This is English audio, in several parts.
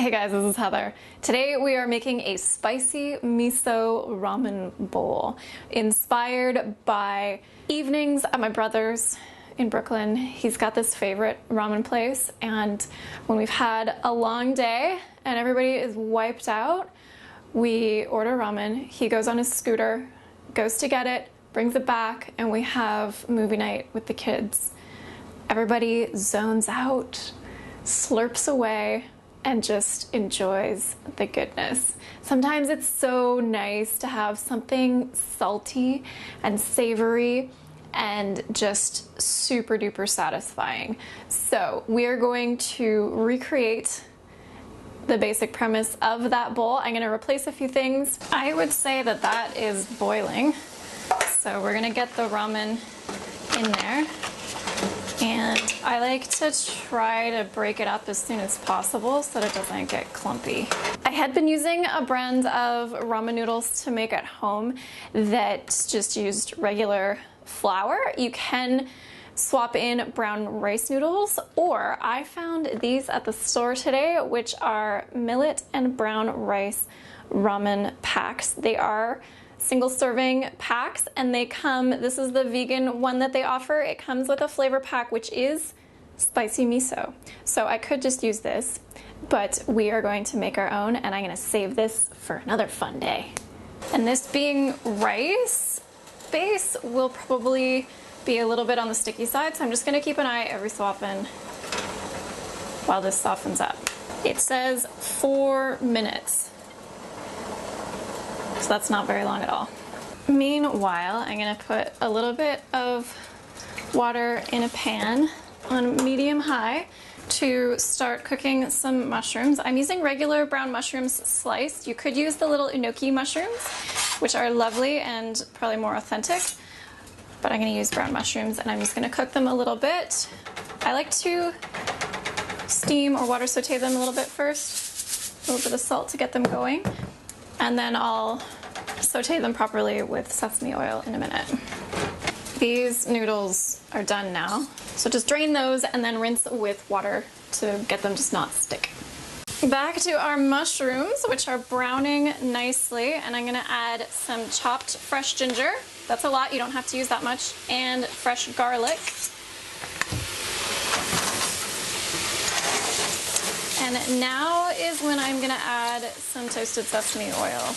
Hey guys, this is Heather. Today we are making a spicy miso ramen bowl inspired by evenings at my brother's in Brooklyn. He's got this favorite ramen place, and when we've had a long day and everybody is wiped out, we order ramen. He goes on his scooter, goes to get it, brings it back, and we have movie night with the kids. Everybody zones out, slurps away, and just enjoys the goodness. Sometimes it's so nice to have something salty and savory and just super duper satisfying. So we are going to recreate the basic premise of that bowl. I'm gonna replace a few things. I would say that that is boiling. So we're gonna get the ramen in there. And I like to try to break it up as soon as possible so that it doesn't get clumpy. I had been using a brand of ramen noodles to make at home that just used regular flour. You can swap in brown rice noodles, or I found these at the store today, which are millet and brown rice ramen packs. They are single serving packs, and they come, this is the vegan one that they offer. It comes with a flavor pack, which is spicy miso. So I could just use this, but we are going to make our own, and I'm gonna save this for another fun day. And this being rice base will probably be a little bit on the sticky side, so I'm just gonna keep an eye every so often while this softens up. It says 4 minutes. So that's not very long at all. Meanwhile, I'm gonna put a little bit of water in a pan on medium-high to start cooking some mushrooms. I'm using regular brown mushrooms sliced. You could use the little enoki mushrooms, which are lovely and probably more authentic, but I'm gonna use brown mushrooms, and I'm just gonna cook them a little bit. I like to steam or water saute them a little bit first, a little bit of salt to get them going. And then I'll saute them properly with sesame oil in a minute. These noodles are done now. So just drain those and then rinse with water to get them just not stick. Back to our mushrooms, which are browning nicely, and I'm gonna add some chopped fresh ginger. That's a lot, you don't have to use that much, and fresh garlic. And now is when I'm gonna add some toasted sesame oil.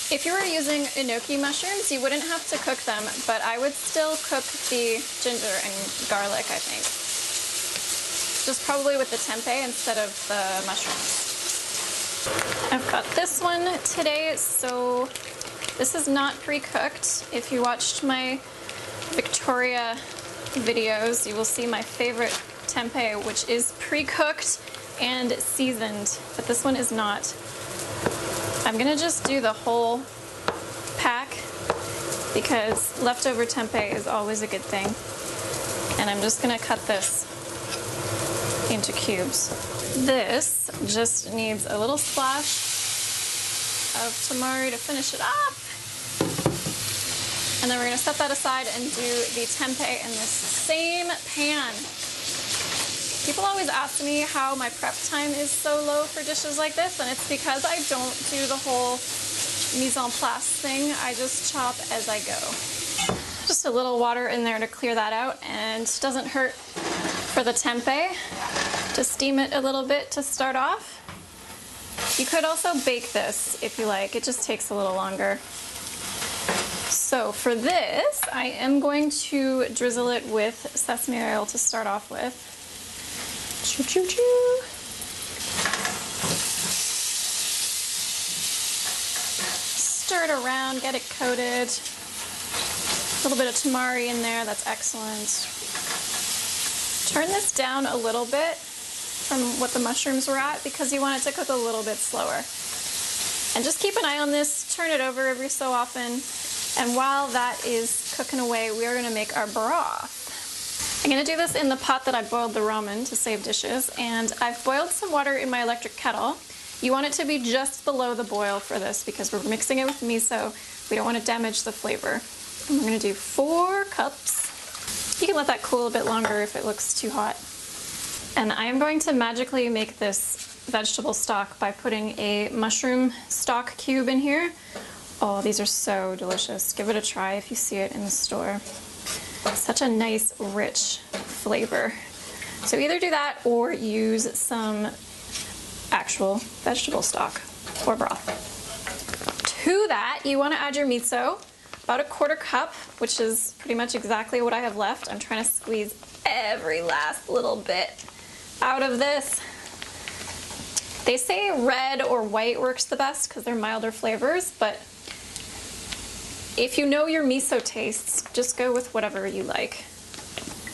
If you were using enoki mushrooms, you wouldn't have to cook them, but I would still cook the ginger and garlic, I think. Just probably with the tempeh instead of the mushrooms. I've got this one today, so this is not pre-cooked. If you watched my Victoria videos, you will see my favorite tempeh, which is pre-cooked and seasoned, but this one is not. I'm gonna just do the whole pack because leftover tempeh is always a good thing. And I'm just gonna cut this into cubes. This just needs a little splash of tamari to finish it up. And then we're gonna set that aside and do the tempeh in this same pan. People always ask me how my prep time is so low for dishes like this, and it's because I don't do the whole mise en place thing. I just chop as I go. Just a little water in there to clear that out, and it doesn't hurt for the tempeh to steam it a little bit to start off. You could also bake this if you like, it just takes a little longer. So for this, I am going to drizzle it with sesame oil to start off with. Choo choo choo. Stir it around, get it coated. A little bit of tamari in there, that's excellent. Turn this down a little bit from what the mushrooms were at because you want it to cook a little bit slower. And just keep an eye on this, turn it over every so often, and while that is cooking away, we are gonna make our broth. I'm gonna do this in the pot that I boiled the ramen to save dishes, and I've boiled some water in my electric kettle. You want it to be just below the boil for this because we're mixing it with miso. We don't want to damage the flavor. And we're gonna do 4 cups. You can let that cool a bit longer if it looks too hot. And I am going to magically make this vegetable stock by putting a mushroom stock cube in here. Oh, these are so delicious. Give it a try if you see it in the store. Such a nice, rich flavor. So either do that or use some actual vegetable stock or broth. To that, you want to add your miso, about 1/4 cup, which is pretty much exactly what I have left. I'm trying to squeeze every last little bit out of this. They say red or white works the best because they're milder flavors, but if you know your miso tastes, just go with whatever you like.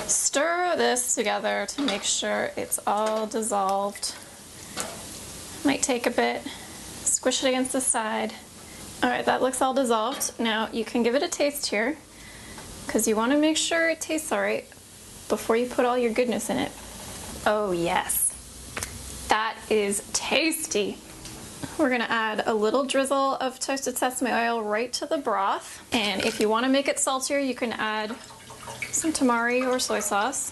Stir this together to make sure it's all dissolved. Might take a bit. Squish it against the side. All right, that looks all dissolved. Now you can give it a taste here because you want to make sure it tastes all right before you put all your goodness in it. Oh yes, that is tasty. We're gonna add a little drizzle of toasted sesame oil right to the broth. And if you wanna make it saltier, you can add some tamari or soy sauce.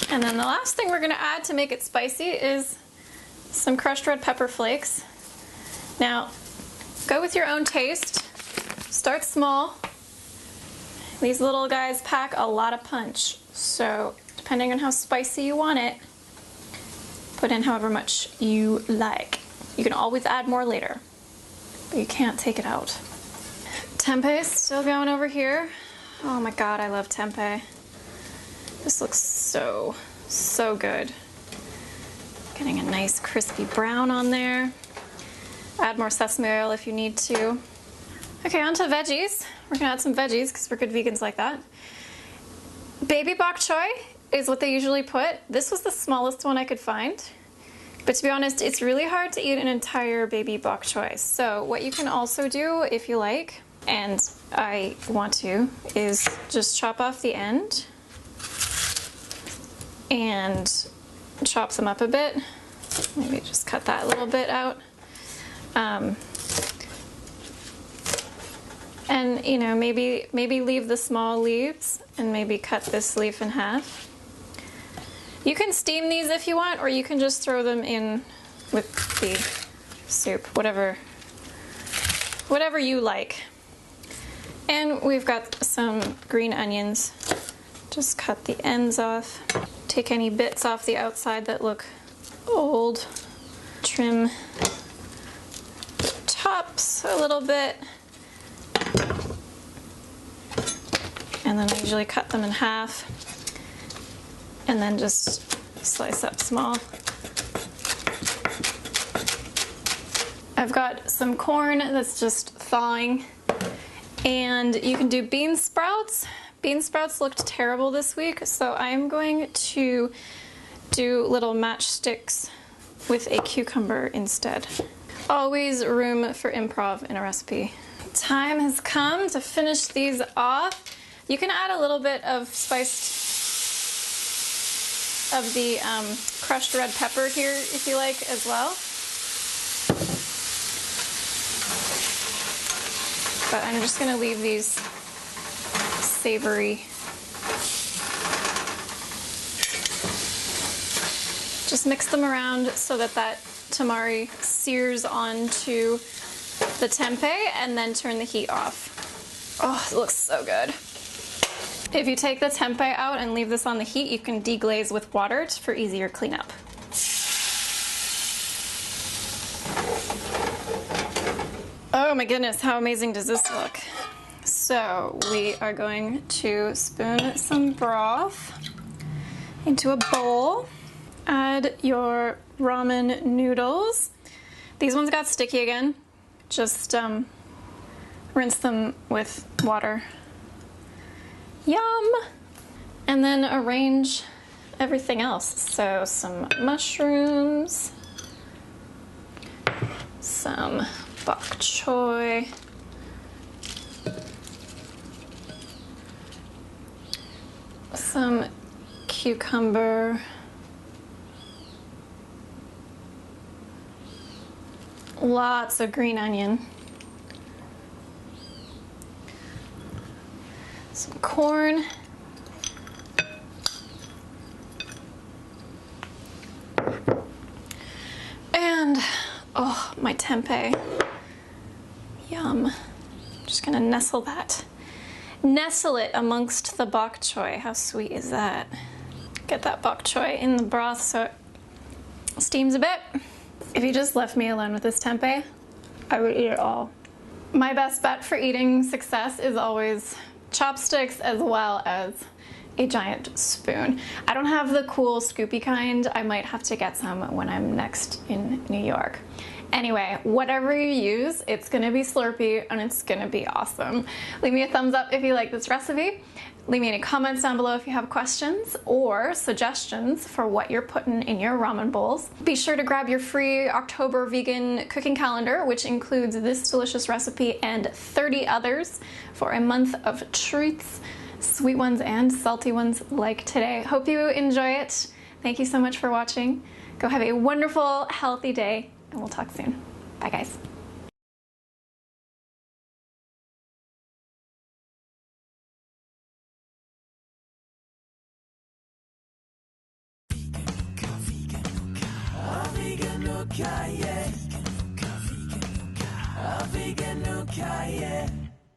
And then the last thing we're gonna add to make it spicy is some crushed red pepper flakes. Now, go with your own taste. Start small. These little guys pack a lot of punch. So depending on how spicy you want it, put in however much you like. You can always add more later, but you can't take it out. Tempeh is still going over here. Oh my God, I love tempeh. This looks so, so good. Getting a nice crispy brown on there. Add more sesame oil if you need to. Okay, on to veggies. We're gonna add some veggies because we're good vegans like that. Baby bok choy is what they usually put. This was the smallest one I could find. But to be honest, it's really hard to eat an entire baby bok choy. So what you can also do if you like, and I want to, is just chop off the end and chop them up a bit. Maybe just cut that little bit out. And you know, maybe leave the small leaves and maybe cut this leaf in half. You can steam these if you want, or you can just throw them in with the soup, whatever you like. And we've got some green onions. Just cut the ends off. Take any bits off the outside that look old. Trim the tops a little bit. And then I usually cut them in half. And then just slice up small. I've got some corn that's just thawing, and you can do bean sprouts. Bean sprouts looked terrible this week, so I'm going to do little matchsticks with a cucumber instead. Always room for improv in a recipe. Time has come to finish these off. You can add a little bit of of the crushed red pepper here if you like as well. But I'm just gonna leave these savory. Just mix them around so that tamari sears onto the tempeh and then turn the heat off. Oh, it looks so good. If you take the tempeh out and leave this on the heat, you can deglaze with water for easier cleanup. Oh my goodness, how amazing does this look? So we are going to spoon some broth into a bowl. Add your ramen noodles. These ones got sticky again. Just rinse them with water. Yum! And then arrange everything else. So some mushrooms, some bok choy, some cucumber, lots of green onion, some corn, and oh, my tempeh. Yum. Just gonna nestle it amongst the bok choy. How sweet is that? Get that bok choy in the broth so it steams a bit. If you just left me alone with this tempeh, I would eat it all. My best bet for eating success is always chopsticks as well as a giant spoon. I don't have the cool scoopy kind. I might have to get some when I'm next in New York. Anyway, whatever you use, it's gonna be slurpy and it's gonna be awesome. Leave me a thumbs up if you like this recipe. Leave me any comments down below if you have questions or suggestions for what you're putting in your ramen bowls. Be sure to grab your free October vegan cooking calendar, which includes this delicious recipe and 30 others for a month of treats, sweet ones and salty ones like today. Hope you enjoy it. Thank you so much for watching. Go have a wonderful, healthy day, and we'll talk soon. Bye, guys. Veganook, yeah.